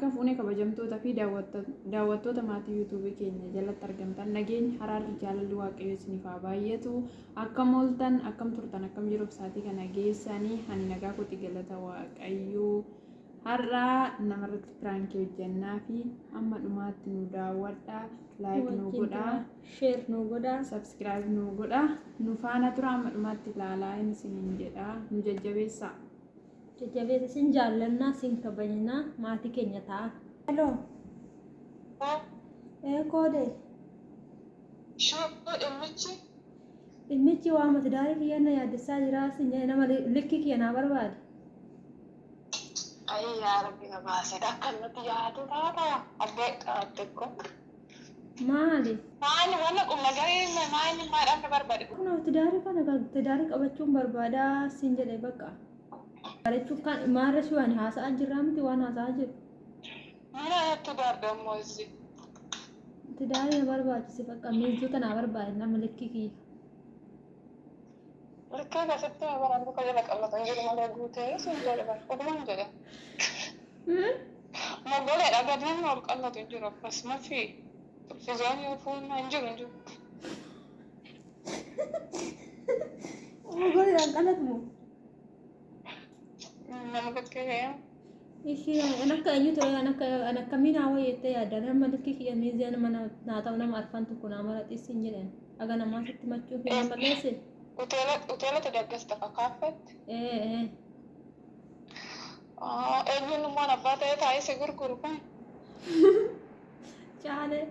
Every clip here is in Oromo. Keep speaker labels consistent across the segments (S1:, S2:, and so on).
S1: harka fuunee kabajamtoota fi daawwattoota maatii yuutuubii keenya jalatti argamtan nageenya haraarri jaalalli waaqayyo isiniif haa baay'atu akkam ooltan akkam turtan akkam jiruuf saatii kana geessanii ani nagaa kooti galata waaqayyo har'a namarratti piraankii hojjannaa fi hamma dhumaatti nu daawwadhaa like nu godhaa
S2: share nu godhaa
S1: subscribe nu godhaa nu faana tura hamma dhumaatti ilaalaa isiniin jedhaa nu jajjabeessaa.
S2: Jajjabeessa sin jaallanna sin kabajna maatii keenya ta'a. Hello. Koode. Ilmichi waa mata daarii kiyyanna yaaddessaa jira sin nama likki kiyya naa barbaade.
S3: Ay yaa rabbi na baasee akkanumatti yaadu taata abbee qabatteko.
S2: Maali?
S3: Maali wanna qubna garee maali maadhaan barbaade.
S2: Kun tidaarii qabachuun barbaadaa sin jedhee bakka. Bareechuu kan maarra si waan haasa'aa jirraa miti waan haasa'aa jiru.
S3: Mana tidaarii dammoo isi.
S2: Tidaarii na barbaachise bakka miiltota naa barbaade nama likkii kiyya.
S3: Likkii keessatti baraan buka jala qabatan jiru malee guutee sun jedhe bara odumaan jedhe. Moggoleedha gadaan ol qallatu hin jiru akkasuma fi fizoon fuunna hin jiru.
S2: Moggoleedhaan qallatu moo?
S3: Nama kakkeeyaa.
S2: Ishii anakka eenyu ture anakka miinaa wayeettee yaadda nama likkii kiyya miizeen mana naa ta'u nama arfan tokko naa maraxiis hin jedhan aga namaa sitti machuu fi nama balleesse.
S3: Hoteelota daggasta fakkaaffatte. Eenyuun immoo abbaa ta'ee taa'ee si gurguru kun.
S2: Caalee.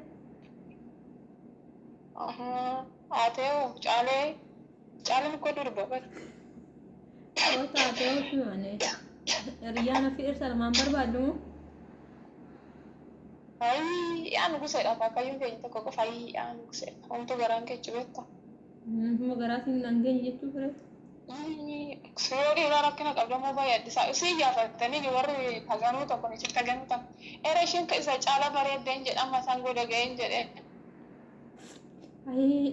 S3: Haata'u caaleen koo durba bari.
S2: Yoo taatee ofii malee hiriyyaan ofii irsa lamaan barbaaddu.
S3: Ayyaana guseedha akaakayyuun keenya tokko qofa ayyaana guseedha. Wantu garaan keechu beektaa.
S2: Kuma garaatiin nan geenye jechuu fire.
S3: Siroo dhiiraa rakkina qabdamoo baay'ee addisaa. Isii iyyafatanii warri taganuu tokko ni sitti tagantan. Era ishiin isa caala bareeddeen jedhama isaan godha ga'een jedhee.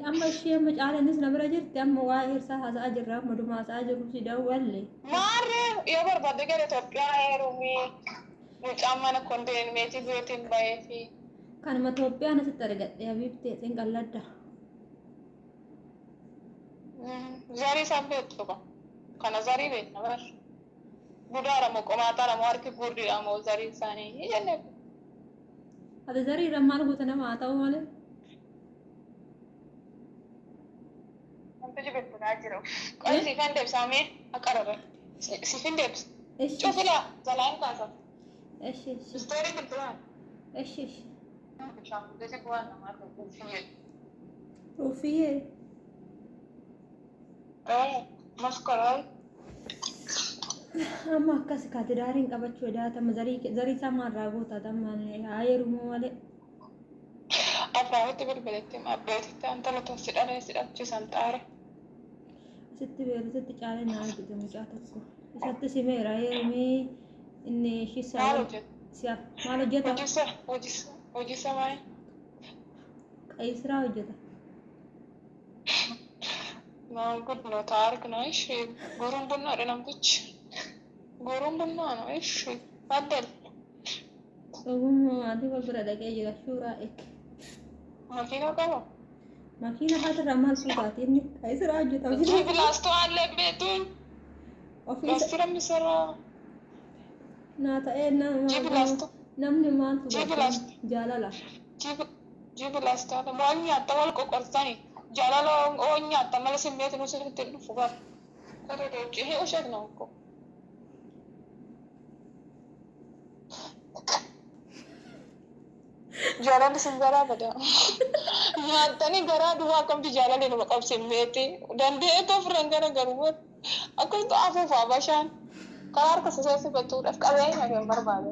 S2: Amma ishee amma caaleenis na bira jirti amma waa'ee irsaa haasa'aa jirra amma dhuma haasa'aa jiru si daawwalle.
S3: Maarree yoo barbaadde gara Itoophiyaa heerumii mucaan mana kontineetii beetiin bahee fi.
S2: Kanuma Itoophiyaan asitti argadhe habiibtee xinqalladda.
S3: Zarii isaan beektu qaba. Kana zarii beekna bar. Budaara moo qomaataadha moo harki gurdiidha moo zarii isaanii jennee.
S2: Ati zarii irra maal goota nama haa ta'u malee.
S3: Wanti beektaa jiru. Qola siifan deebsamee akka rarra. Siifin deebsa. Cufila zalaan kaasa.
S2: Eshi.
S3: Istoorii kulturaan.
S2: Eshi.
S3: Shaakutee bu'aan namaa kuufiyee.
S2: Kuufiyee.
S3: Maskaraa.
S2: Amma akkas kaatiraariin qabachuu edaatama zarii isaa maarraa goota tammaan haa heerumoo malee.
S3: Afraanitti bilbiletti abbeetitti antala tossi dhalee sidhachiisan xaare.
S2: Asitti beeksitti caalee naa argite mucaa tokko. Isatti simeera heerumee inni shisaa.
S3: Maal hojjeta?
S2: Maal hojjeta?
S3: Hojisa maali?
S2: Qayisiraa hojjeta.
S3: Naan gudnoota argina ishee guruun bunnaadha namtichi. Guruun bunnaadha ishee baddal.
S2: Ogummaa maatii wal bira dhaqee jira suuraa eeke.
S3: Makiina qaba.
S2: Makiina haadha maal fuudhaati inni qayisiraa hojjeta.
S3: Jibilaastoo allee beektuun. Laastira misaraa.
S2: Naa ta'ee namni maaltu jaalala.
S3: Jibilaastoo maal nyaatta wal qoqqorsanii. Jaalala oo nyaatta malee simmeeti nu sirriitti dhufu bara. Koree deemtee ishee na uko. Jaalalli sin garaa badaa. Nyaattanii garaa duwwaa akkamti jaalalli nama qabsimmeeti. Dandeetoo ofirraan gara garuu akkamitti afuufaa bashaan karaa harka sassaabbatuudhaaf qabeenya hin barbaade.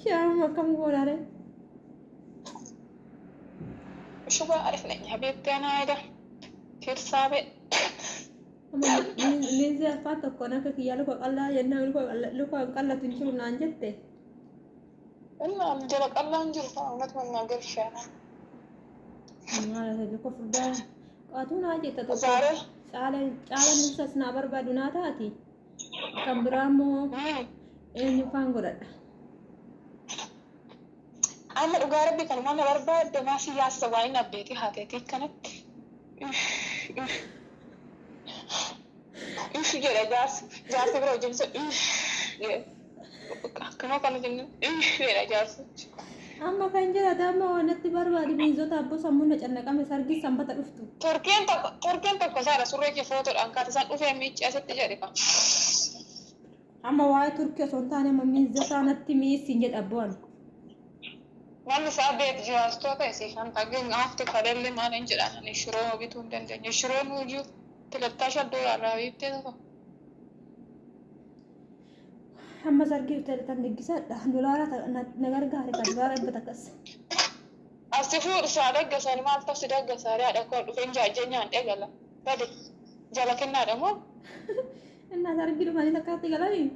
S2: Shaama kam goonare?
S3: Shubaa arifnanya beektee naayida. Firsaabe.
S2: Miinzi afaan tokkoon akka kiyyaa luka qallaa jennaan luka qallatu hin jiru naan jette.
S3: Innaan jala qallaan jiru kan uummata mannaa garshaadha.
S2: Maal luka furdaa qaatuu naa jetta tokko. caalan ibsas naa barbaadu naa taati kan biraa immoo eenyu faan godhadha.
S3: Amma dhugaa rabbi kan mana barbaadde maasii yaasa waa'in abbeetii haateetii kanatti. Ishi jedha jaarsi bira hojjemsa akkana kana jennu jedha jaarsi.
S2: Amma kan jedhata amma wanatti barbaadu bineensota abboo sammuu na cannaqame sargii sanbata dhuftu.
S3: Turkeen tokko saadha surree kee footoodhaan kaate isaan dhufee miicci asitti jedhe kan.
S2: Amma waa'ee turkii osoo hin taane amma bineensota natti miisiin jedha abboon.
S3: Namni isaa beeku jiraastota isii kan tageen haafti kadhallee maal hin jedhan shiroo bituu hin dandeenye. Shiroon hojii tilattaa $5 biiftee tokko.
S2: Amma sargii tan diggisadha $1 na gargaare kan $1 akkas.
S3: Asi fuudhu saa daggasanii maal ta'u si daggasaanii haadha koo dhufeen jaajjanyaan dhagala. Bade jala kennaadha moo?
S2: Innaa sargii dhufanii takkaatti galanii.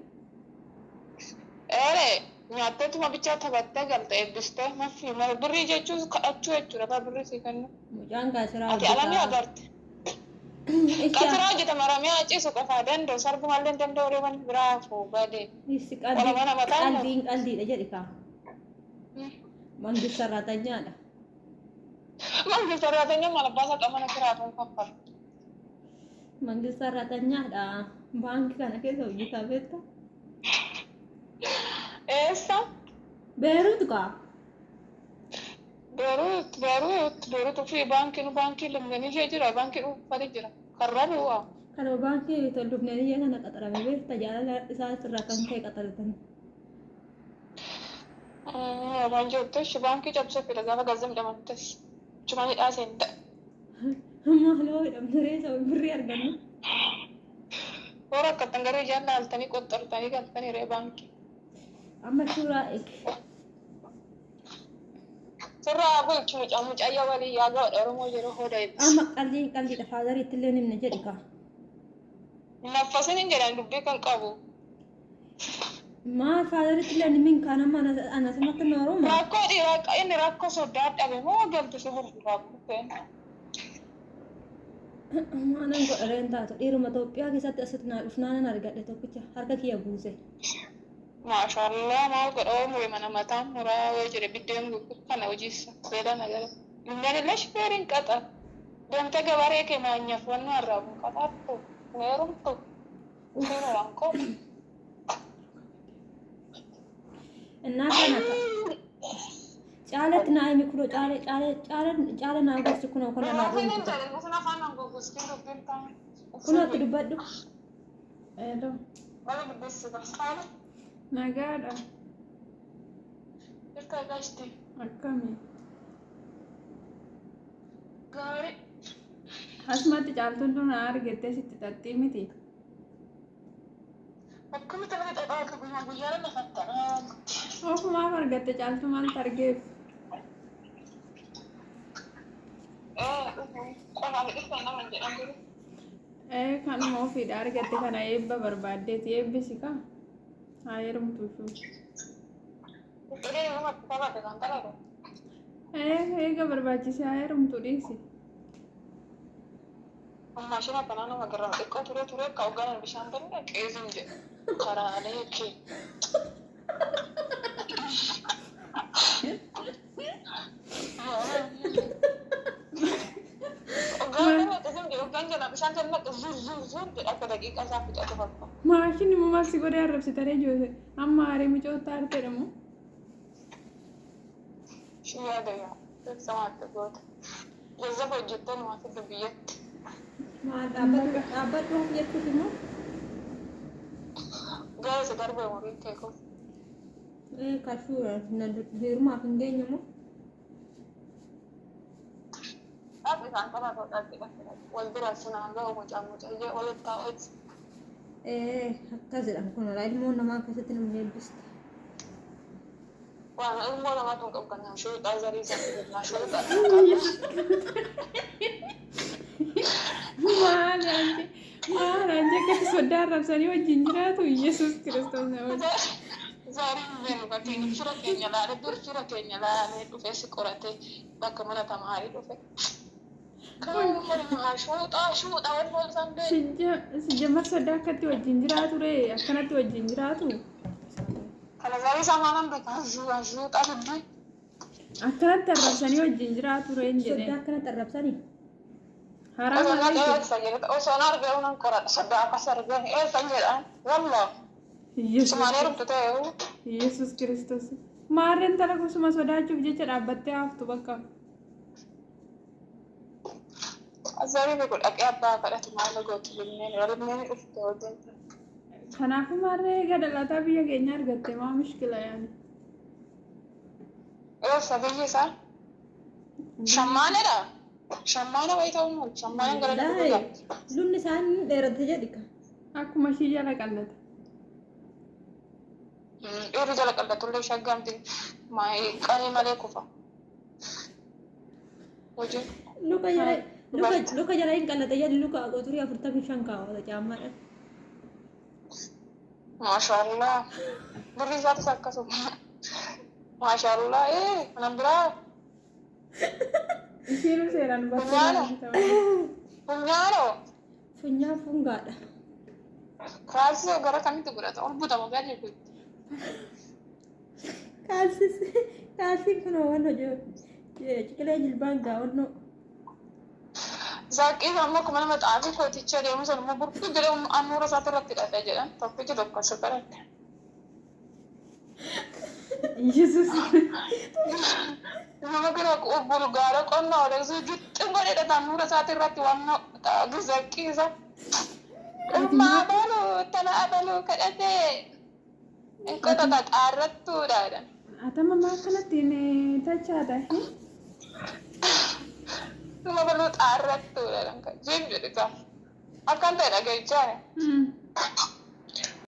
S3: Nyaatteetuma bichaa taphattee galte eebbistee mafi mara birrii jechuun kadhachuu jechuudha kan birrii sii kennu.
S2: Mucaan gaasiraa
S3: Ati alamii agarte. Gaasiraa hojjeta maramee aciisu qofaa danda'u sargumallee hin danda'u reeban biraa fuu badee.
S2: qaldiidha jedhi kaa. Mangista sarratanyaadha.
S3: Mangista sarratanya maal abbaasaa qabana kiraatuun kaffala.
S2: Mangista sarratanyaadha. Baankii kana keessa hojjetaa beektaa?
S3: Eessa?
S2: Beeruut kaa.
S3: Beeruut ofii baankii lumnanii jira baankii dhuunfatee jira karra bu'aa.
S2: Kanoo baankii lumnanii kana qaxarame beekta tajaajila isaa irraa kan ka'e qaxaratanii.
S3: Waan jirtus baankii cabsee fida gaafa gaazexaa midhamantes cuma hidhaasee hin ta'e.
S2: Maaloo hidhamniree isa birrii argannu.
S3: Warra akkatan garee jaallatanii qoxxartanii galtanii ree baankii.
S2: Amma suuraa eegi.
S3: Surraa bulchu mucayyaa walii yaagaa Oromoo yeroo hooda eebbisu.
S2: Amma qalliidha faadariitti illee nimna jedhi kaa.
S3: Naffasin hin jedhan dubbii kan qabu.
S2: Maal faadariitti illee nimin kaan amma anasimatti nu Oromoo.
S3: Rakkoo dhiiraa inni rakkoo sodaa dhabe moo galbise gurguraa buufeen.
S2: Maanan godhareen taatu dhiiruma Itoophiyaa keessatti asitti naa dhufnaanan argadhe tokkicha harka kiyya buuse.
S3: Maashaallah maal godhaa mure mana mataan muraa yoo jedhe biddeen kana hojiissa beela nagara. Inneen illee shifeeriin qaxa. Deemtee gabaree kee maanyaaf wanni harraabu qaxaattu neerumtu fiinu wankoo.
S2: Innaa kana caalatti naa himi kunoo caala naa gosti kunoo kana naa dhuunfita. Kunoo itti dubbadhu.
S1: Hello. Nagaadha. Akkami?
S3: Gaarii.
S1: Asumatti caaltuun tun argattee sitti xaxxii miti.
S3: Akkamitti nama xaxaa akka guyyaa lafattanaa.
S1: Ofumaaf argatte caaltuu maaltu argeef?
S3: Qofaan dhufan nama jedhan jiru.
S1: Kanuma ofiidha argatte kana eebba barbaaddeeti eebbisi kaa? Haa heerumtuu shuu. Eega barbaachise haa heerumtuu dhiisi.
S3: Maashina kanaa nama garraa xiqqoo ture akka hogganaan bishaan bannee qeezin jedhe karaalee kee.
S1: Maashini mumaaksi godhee arrabsitaree jiru amma aaree micoota arteedhamu.
S3: Shiyaadaya beeksamaatti goota. Jazzafa hojjettan maasii biyyatti.
S2: Maal dhaabbadhu of jettuuf immoo?
S3: Gaasa darbee umurii keekuuf.
S2: Kashuu heerumaaf hin geenye moo?
S3: Dhaabbi isaan qabaa ta'uu dhaabbi wal bira sinaan gahu mucayyee walitti taa'uuti.
S2: Akkas jedhama kun ilmoon namaa akkasitti nama eebbista.
S3: Waan ilmoo namaatu hin qabgan shuuxaa zarii isaa jirnaa shuuxaa.
S1: Maal anjee akkatti sodaa arrabsanii wajjin jiraatu Yesuus Kiristoos namoota.
S3: Zarii beenu fakkeenya fira keenya laalee dur fira keenya laalee dhufee si qoratee bakka mana tamaarii dhufe. Shuuxaa wal isaan beeku.
S1: Sijjamar sodaa akkatti wajjin jiraatu ree akkanatti wajjin jiraatu
S3: Kana gaarii samaanan beekaa shuuxaa dubbii.
S1: akkanatti arrabsanii wajjin jiraatu ree hin
S2: Sodaa
S1: jedhee
S2: akkanatti arrabsanii.
S1: haraa
S3: Osoo
S1: malee
S3: dhaggeessa jedhata osoo na argee unan qoradha sodaa akkas argeen eessan jedhaan wallaa. Sumaan heerumtu ta'e
S1: Yesus Kiristoos maarreen tala kusuma sodaachuuf jecha dhaabbattee haftu bakka
S3: azarii beeku dhaqee abbaa kadhatu maal gootu limmeen dhufte wajjin.
S1: kanaafuu maarree gadalataa biyya keenya argatte maa mishkila yaani
S3: Eessa biyyi isaa? Shammaanedha. Shammaana wayii ta'uu malu. Shammaanaan gara
S2: Daa'e
S3: dubbata.
S2: lubni isaanii dheerate jedhika.
S1: akkuma ishii jala qallata
S3: Dhiirri jala qallatullee shaggamti. Qanii malee kufa. Hojii.
S2: Luka jala hin qallate jedhi luka qoturii 45 kaawwata caammaadhaan.
S3: Maashaallah. Birri isaatis akkasuma. Maashaallah. Kanan biraa.
S1: ishiinu seeraan
S3: Funyaano. Funyaano.
S2: Funyaan fungaadha.
S3: Kaalsii gara kamitti godhata? Ol butama gadi kun.
S2: Kaalsiin kun waan hojii ciqilee jilbaan gaa'onnoo.
S3: Zaaqqii ammoo akkuma nama xaafii kooticha deemu sun immoo burquu jedhee annuura isaati irratti hidhatee jedhan tokkichi tokko si baratti.
S1: Yesus
S3: Nama kana bulgaara qonnaa odeessuu gixxin godhee hidhata annuura isaati irratti waan zaaqqii isa. Dhummaa abaluu tana abaluu kadhatee qotata xaarrattuudha jedhan.
S1: atama maa akkanatti tachaata
S3: Nama baluu xaarrattuudha jedhan. Jiin jedhu akka akkan ta'e dhageechaa.